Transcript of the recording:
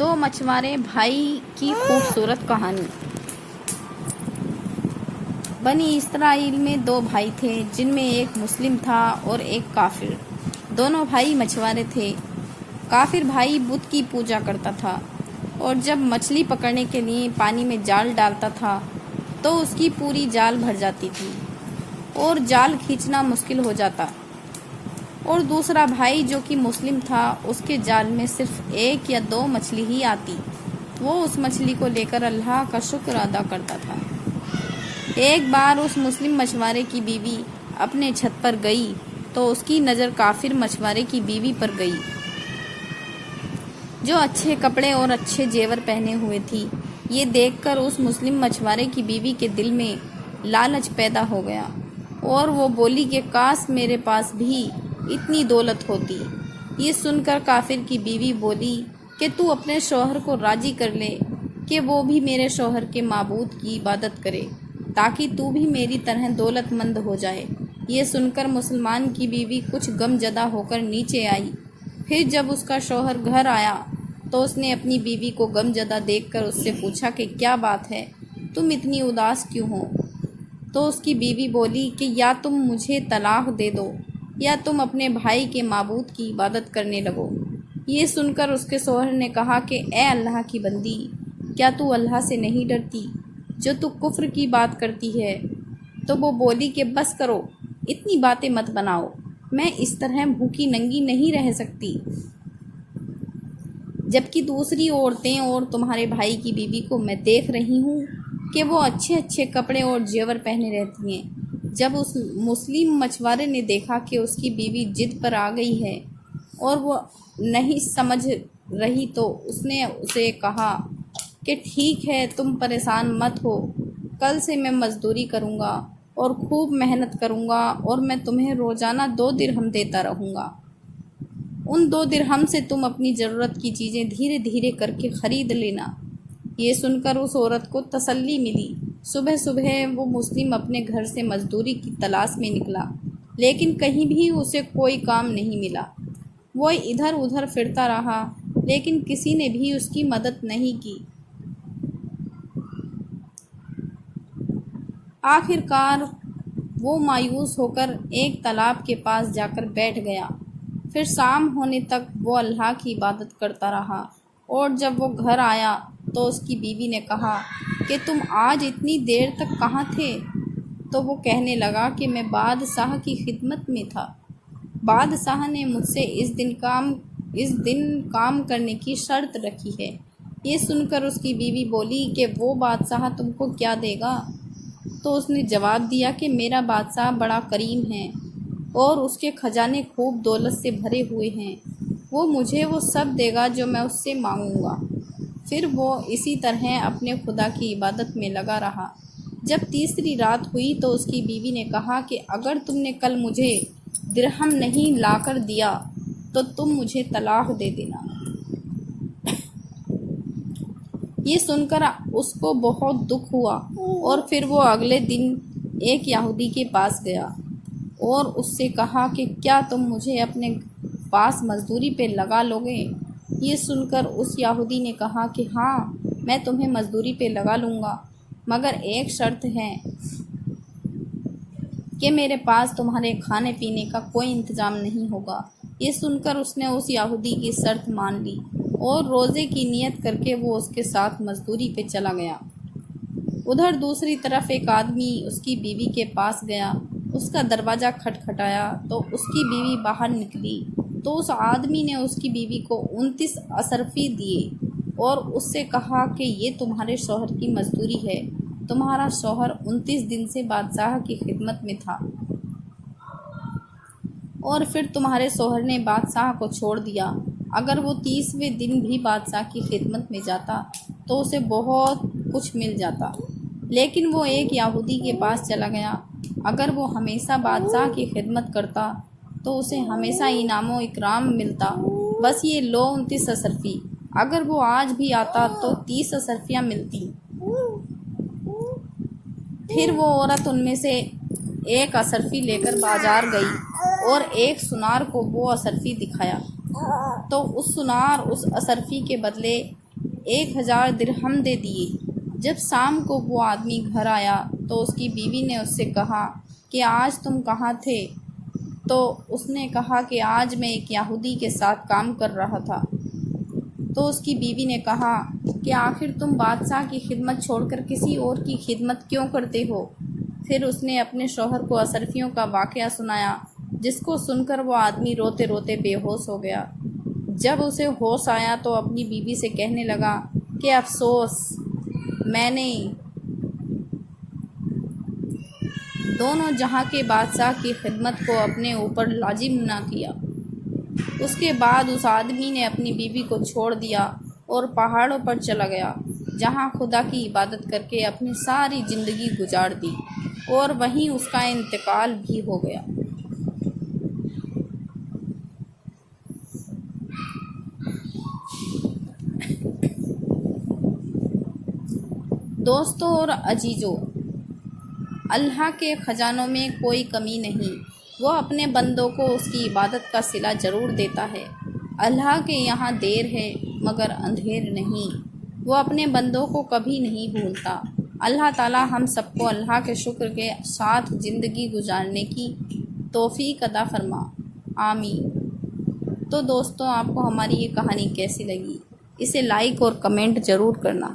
دو مچھوارے بھائی کی خوبصورت کہانی۔ بنی اسرائیل میں دو بھائی تھے جن میں ایک مسلم تھا اور ایک کافر۔ دونوں بھائی مچھوارے تھے۔ کافر بھائی بت کی پوجا کرتا تھا اور جب مچھلی پکڑنے کے لیے پانی میں جال ڈالتا تھا تو اس کی پوری جال بھر جاتی تھی اور جال کھینچنا مشکل ہو جاتا، اور دوسرا بھائی جو کہ مسلم تھا اس کے جال میں صرف ایک یا دو مچھلی ہی آتی۔ وہ اس مچھلی کو لے کر اللہ کا شکر ادا کرتا تھا۔ ایک بار اس مسلم مچھوارے کی بیوی اپنے چھت پر گئی تو اس کی نظر کافر مچھوارے کی بیوی پر گئی جو اچھے کپڑے اور اچھے زیور پہنے ہوئے تھی۔ یہ دیکھ کر اس مسلم مچھوارے کی بیوی کے دل میں لالچ پیدا ہو گیا اور وہ بولی کہ کاش میرے پاس بھی اتنی دولت ہوتی۔ یہ سن کر کافر کی بیوی بولی کہ تو اپنے شوہر کو راضی کر لے کہ وہ بھی میرے شوہر کے معبود کی عبادت کرے تاکہ تو بھی میری طرح دولت مند ہو جائے۔ یہ سن کر مسلمان کی بیوی کچھ غم زدہ ہو کر نیچے آئی۔ پھر جب اس کا شوہر گھر آیا تو اس نے اپنی بیوی کو غم زدہ دیکھ کر اس سے پوچھا کہ کیا بات ہے، تم اتنی اداس کیوں ہو؟ تو اس کی بیوی بولی کہ یا تم مجھے طلاق دے دو یا تم اپنے بھائی کے معبود کی عبادت کرنے لگو۔ یہ سن کر اس کے شوہر نے کہا کہ اے اللہ کی بندی، کیا تو اللہ سے نہیں ڈرتی جو تو کفر کی بات کرتی ہے؟ تو وہ بولی کہ بس کرو، اتنی باتیں مت بناؤ، میں اس طرح بھوکی ننگی نہیں رہ سکتی۔ جبکہ دوسری عورتیں اور تمہارے بھائی کی بیوی کو میں دیکھ رہی ہوں کہ وہ اچھے اچھے کپڑے اور زیور پہنے رہتی ہیں۔ جب اس مسلم مچھوارے نے دیکھا کہ اس کی بیوی ضد پر آ گئی ہے اور وہ نہیں سمجھ رہی تو اس نے اسے کہا کہ ٹھیک ہے، تم پریشان مت ہو، کل سے میں مزدوری کروں گا اور خوب محنت کروں گا اور میں تمہیں روزانہ 2 درہم دیتا رہوں گا۔ ان 2 درہم سے تم اپنی ضرورت کی چیزیں دھیرے دھیرے کر کے خرید لینا۔ یہ سن کر اس عورت کو تسلی ملی۔ صبح صبح وہ مسلم اپنے گھر سے مزدوری کی تلاش میں نکلا، لیکن کہیں بھی اسے کوئی کام نہیں ملا۔ وہ ادھر ادھر پھرتا رہا لیکن کسی نے بھی اس کی مدد نہیں کی۔ آخر کار وہ مایوس ہو کر ایک تالاب کے پاس جا کر بیٹھ گیا۔ پھر شام ہونے تک وہ اللہ کی عبادت کرتا رہا، اور جب وہ گھر آیا تو اس کی بیوی نے کہا کہ تم آج اتنی دیر تک کہاں تھے؟ تو وہ کہنے لگا کہ میں بادشاہ کی خدمت میں تھا، بادشاہ نے مجھ سے اس دن کام کرنے کی شرط رکھی ہے۔ یہ سن کر اس کی بیوی بولی کہ وہ بادشاہ تم کو کیا دے گا؟ تو اس نے جواب دیا کہ میرا بادشاہ بڑا کریم ہے اور اس کے خزانے خوب دولت سے بھرے ہوئے ہیں، وہ مجھے وہ سب دے گا جو میں اس سے مانگوں گا۔ پھر وہ اسی طرح اپنے خدا کی عبادت میں لگا رہا۔ جب تیسری رات ہوئی تو اس کی بیوی نے کہا کہ اگر تم نے کل مجھے درہم نہیں لا کر دیا تو تم مجھے طلاق دے دینا۔ یہ سن کر اس کو بہت دکھ ہوا اور پھر وہ اگلے دن ایک یہودی کے پاس گیا اور اس سے کہا کہ کیا تم مجھے اپنے پاس مزدوری پہ لگا لو گے؟ یہ سن کر اس یہودی نے کہا کہ ہاں، میں تمہیں مزدوری پہ لگا لوں گا، مگر ایک شرط ہے کہ میرے پاس تمہارے کھانے پینے کا کوئی انتظام نہیں ہوگا۔ یہ سن کر اس نے اس یہودی کی شرط مان لی اور روزے کی نیت کر کے وہ اس کے ساتھ مزدوری پہ چلا گیا۔ ادھر دوسری طرف ایک آدمی اس کی بیوی کے پاس گیا، اس کا دروازہ کھٹکھٹایا تو اس کی بیوی باہر نکلی تو اس آدمی نے اس کی بیوی کو 29 اشرفی دیے اور اس سے کہا کہ یہ تمہارے شوہر کی مزدوری ہے، تمہارا شوہر 29 دن سے بادشاہ کی خدمت میں تھا اور پھر تمہارے شوہر نے بادشاہ کو چھوڑ دیا۔ اگر وہ 30ویں دن بھی بادشاہ کی خدمت میں جاتا تو اسے بہت کچھ مل جاتا، لیکن وہ ایک یہودی کے پاس چلا گیا۔ اگر وہ ہمیشہ بادشاہ کی خدمت کرتا تو اسے ہمیشہ انعام و اکرام ملتا، بس یہ لو 29 اشرفی۔ اگر وہ آج بھی آتا تو 30 اشرفیاں ملتی۔ پھر وہ عورت ان میں سے ایک اشرفی لے کر بازار گئی اور ایک سنار کو وہ اشرفی دکھایا تو اس سنار اس اشرفی کے بدلے 1000 درہم دے دیے۔ جب شام کو وہ آدمی گھر آیا تو اس کی بیوی نے اس سے کہا کہ آج تم کہاں تھے؟ تو اس نے کہا کہ آج میں ایک یہودی کے ساتھ کام کر رہا تھا۔ تو اس کی بیوی نے کہا کہ آخر تم بادشاہ کی خدمت چھوڑ کر کسی اور کی خدمت کیوں کرتے ہو؟ پھر اس نے اپنے شوہر کو اشرفیوں کا واقعہ سنایا، جس کو سن کر وہ آدمی روتے روتے بے ہوش ہو گیا۔ جب اسے ہوش آیا تو اپنی بیوی سے کہنے لگا کہ افسوس، میں نے دونوں جہاں کے بادشاہ کی خدمت کو اپنے اوپر لازم نہ کیا۔ اس کے بعد اس آدمی نے اپنی بیوی کو چھوڑ دیا اور پہاڑوں پر چلا گیا، جہاں خدا کی عبادت کر کے اپنی ساری زندگی گزار دی، اور وہیں اس کا انتقال بھی ہو گیا۔ دوستوں اور عزیزوں، اللہ کے خزانوں میں کوئی کمی نہیں۔ وہ اپنے بندوں کو اس کی عبادت کا صلہ ضرور دیتا ہے۔ اللہ کے یہاں دیر ہے مگر اندھیر نہیں۔ وہ اپنے بندوں کو کبھی نہیں بھولتا۔ اللہ تعالی ہم سب کو اللہ کے شکر کے ساتھ زندگی گزارنے کی توفیق عطا فرما، آمین۔ تو دوستوں، آپ کو ہماری یہ کہانی کیسی لگی؟ اسے لائک اور کمنٹ ضرور کرنا۔